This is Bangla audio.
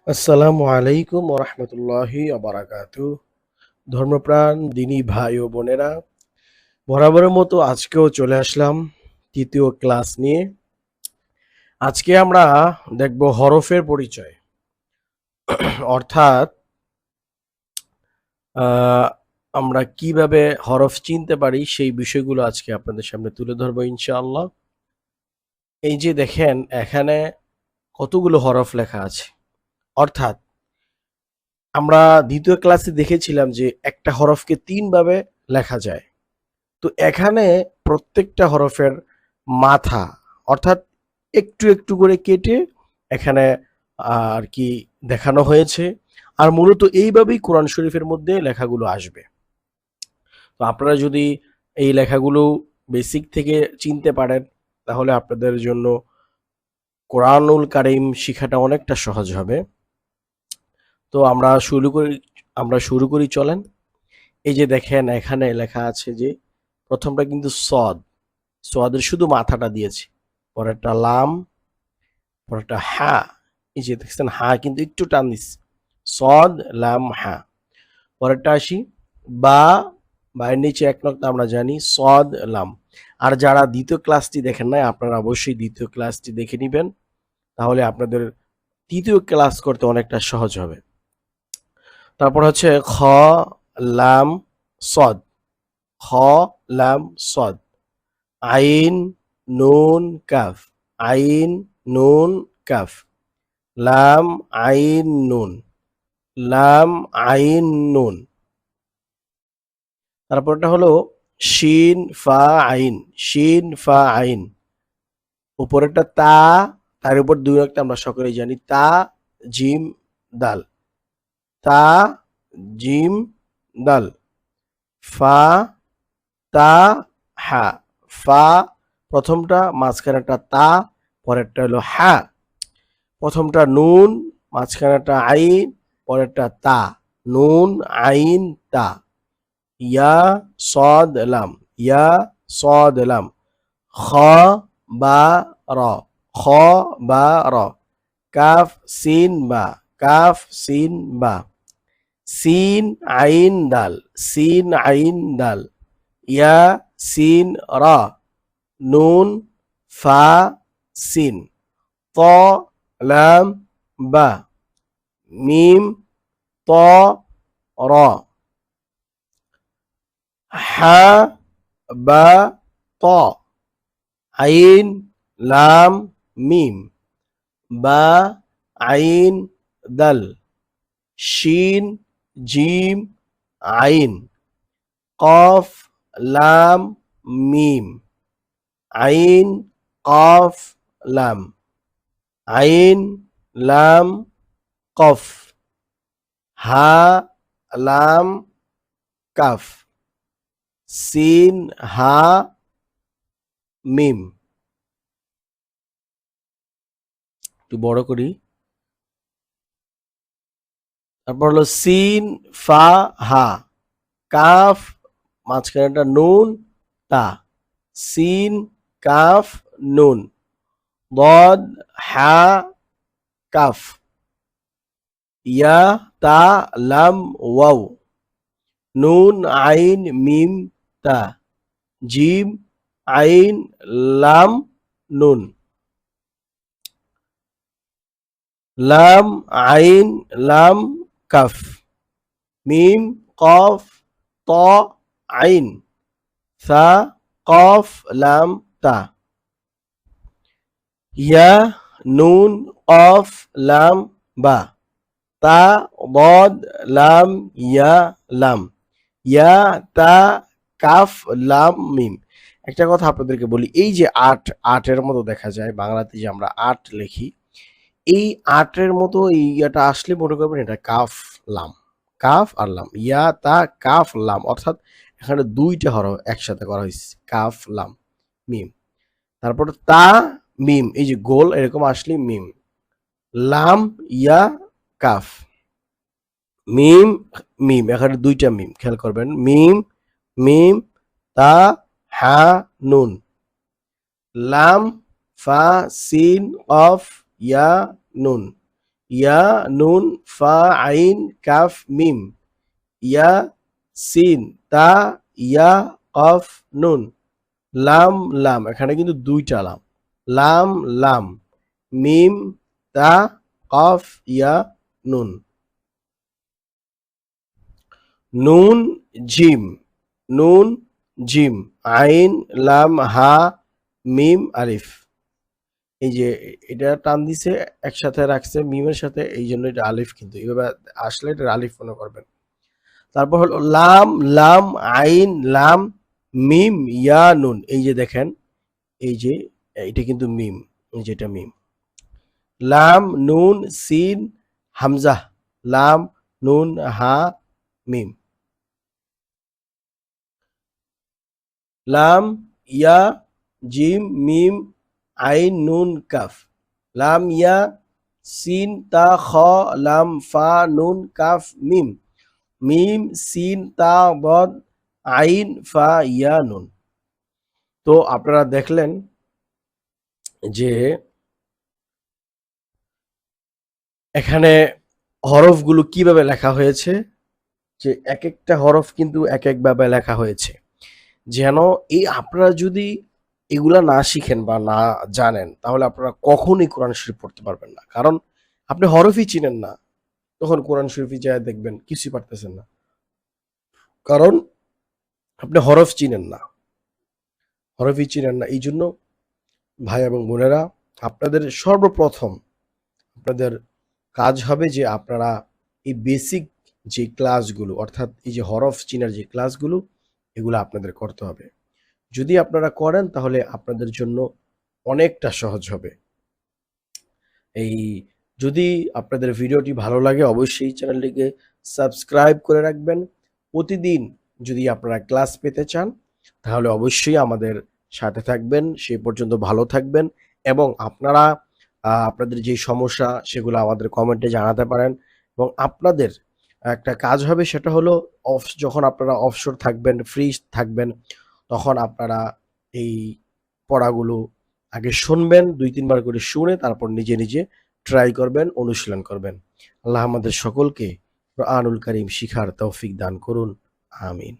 আসসালামু আলাইকুম ওরহমতুল্লাহি আবরাকাতু। ধর্মপ্রাণ দিনী ভাই ও বোনেরা, বরাবরের মতো আজকেও চলে আসলাম তৃতীয় ক্লাস নিয়ে। আজকে আমরা দেখব হরফের পরিচয়, অর্থাৎ আহ, আমরা কিভাবে হরফ চিনতে পারি সেই বিষয়গুলো আজকে আপনাদের সামনে তুলে ধরবো ইনশাআল্লাহ। এই যে দেখেন এখানে কতগুলো হরফ লেখা আছে, অর্থাৎ আমরা দ্বিতীয় ক্লাসে দেখেছিলাম যে একটা হরফকে তিন ভাবে লেখা যায়। তো এখানে প্রত্যেকটা হরফের মাথা, অর্থাৎ একটু একটু করে কেটে এখানে আর কি দেখানো হয়েছে। আর মূলত এইভাবেই কোরআন শরীফের মধ্যে লেখাগুলো আসবে। তো আপনারা যদি এই লেখাগুলো বেসিক থেকে চিনতে পারেন, তাহলে আপনাদের জন্য কোরআনুল কারিম শিখাটা অনেকটা সহজ হবে। তো আমরা শুরু করি চলেন। এই যে দেখেন এখানে লেখা আছে যে প্রথমটা কিন্তু সদ, সোয়াদের শুধু মাথাটা দিয়েছি, পরেরটা লাম, পরেরটা হা। এই যে দেখছেন হা কিন্তু একটু টান দিচ্ছি, সদ লাম হা। পরেরটা আসি বা, বায়ের নিচে এক নক্তা আমরা জানি সদ লাম। আর যারা দ্বিতীয় ক্লাসটি দেখেন নাই, আপনারা অবশ্যই দ্বিতীয় ক্লাসটি দেখে নেবেন, তাহলে আপনাদের তৃতীয় ক্লাস করতে অনেকটা সহজ হবে। তারপর হচ্ছে খ, লাম, সদ। খ, লাম, সদ। আইন, নুন, কাফ। আইন, নুন, কাফ। লাম, আইন, নুন। লাম, আইন, নুন। তারপরটা হলো শিন, ফা, আইন। শিন, ফা, আইন। উপরেরটা তা, তার উপর দুই একটা আমরা সকলেই জানি তা, জিম, দাল। তা, জিম, দাল। ফা, তা, হা। ফা প্রথমটা, মাঝখানেটা তা, পরেরটা হলো হা। প্রথমটা নুন, মাঝখানেটা আইন, পরেরটা তা। নুন, আইন, তা। ইয়া, সদ, লাম। ইয়া, সদ, লাম। খ, বা, র। খ, বা, র। কাফ, সিন, বা। কাফ, সিন, বা। সিন, আইন, দাল। সিন, আইন, দাল। ইয়া, সিন, র। নুন, ফা, সিন। ত, লাম, বা। মিম, ত, র। হা, বা, ত। আইন, লাম, মিম। বা, আইন, দাল। শিন, জিম, আইন। কফ, লাম, মিম। আইন, কফ, লাম। আইন, লাম, কফ। হা, লাম, কাফ। সিন, হা, মিম। একটু বড় করি। তারপর হলো সিন, ফা, হা। কাফ, মাঝখানেটা নুন, তা। সিন, কাফ, নুন। ضاد, হা, কাফ। ইয়া, তা, লাম, ওয়াও। নুন, আইন, মিম, তা। জিম, আইন, লাম, নুন। লাম, আইন, লাম, কাফ। মিম, কফ, ত, আইন। সা, কফ, লাম, তা। ইয়া, নুন, কফ, লাম, বা। তা, ضاد, লাম, ইয়া, লাম। ইয়া, তা, কাফ, লাম, মিম। একটা কথা আপনাদেরকে বলি, এই যে আট, আটের মতো দেখা যায় বাংলাতে, যে আমরা আট লিখি, এই আটের মতো এই ইয়াটা আসলে মনে করবেন এটা কাফ, লাম। কাফ আর লাম, ইয়া, তা, কাফ, লাম, অর্থাৎ এখানে দুইটা হরফ একসাথে করা হয়েছে, কাফ, লাম, মিম। তারপর তা, মিম, এই যে গোল এরকম আসলে মিম। লাম, ইয়া, কাফ। মিম, মিম, এখানে দুইটা মিম, খেয়াল করবেন। মিম, মিম, তা, হা, নুন। লাম, ফা, সিন, কফ, ইয়া, নুন। ইয়া নুন ফা আইন কাফ মিম, ইয়া সিন তা ইয়া কফ নুন, লাম লাম, এখানে কিন্তু দুইটা লাম, লাম লাম, মিম তা কফ ইয়া নুন, নুন জিম, নুন জিম, আইন লাম হা মিম আলিফ। এই যে এটা টান দিছে একসাথে রাখছে মিমের সাথে, এই জন্য এটা আলিফ, কিন্তু এইভাবে আসলে এটা আলিফ মনে করবেন। তারপর হলো লাম লাম আইন লাম মিম ইয়া নুন, এই যে দেখেন এই যে এটা কিন্তু মিম, এই যে এটা মিম, লাম নুন সিন হামজা, লাম নুন হা মিম, লাম ইয়া জিম মিম আইন নুন কাফ, লাম ইয়া সিন তা খ লাম ফা নুন কাফ মিম, মিম সিন তা বদ আইন ফা ইয়া নুন। তো আপনারা দেখলেন যে এখানে হরফগুলো কিভাবে লেখা হয়েছে, যে এক একটা হরফ কিন্তু এক একভাবে লেখা হয়েছে। যেন এই আপনারা যদি এগুলা না শিখেন বা না জানেন, তাহলে আপনারা কখনোই কোরআন শরীফ পড়তে পারবেন না। কারণ আপনি হরফই চিনেন না, তখন কোরআন শরীফই যায় দেখবেন কিছুই পারতেছেন না, কারণ আপনি হরফ চিনেন না, হরফই চিনেন না। এই জন্য ভাই এবং বোনেরা, আপনাদের সর্বপ্রথম আপনাদের কাজ হবে যে আপনারা এই বেসিক যে ক্লাসগুলো, অর্থাৎ এই যে হরফ চিনার যে ক্লাসগুলো, এগুলো আপনাদের করতে হবে। যদি আপনারা করেন তাহলে আপনাদের জন্য অনেকটা সহজ হবে। এই যদি আপনাদের ভিডিওটি ভালো লাগে অবশ্যই চ্যানেলটিকে সাবস্ক্রাইব করে রাখবেন। প্রতিদিন যদি আপনারা ক্লাস পেতে চান তাহলে অবশ্যই আমাদের সাথে থাকবেন। সেই পর্যন্ত ভালো থাকবেন এবং আপনারা আপনাদের যে সমস্যা সেগুলো আমাদের কমেন্টে জানাতে পারেন। এবং আপনাদের একটা কাজ হবে, সেটা হলো যখন আপনারা অবসর থাকবেন, ফ্রি থাকবেন, তখন আপনারা এই পড়াগুলো আগে শুনবেন, ২-৩ বার করে শুনে তারপর নিজে নিজে ট্রাই করবেন, অনুশীলন করবেন। আল্লাহ আমাদের সকলকে কোরআনুল কারীম শিখার তৌফিক দান করুন। আমিন।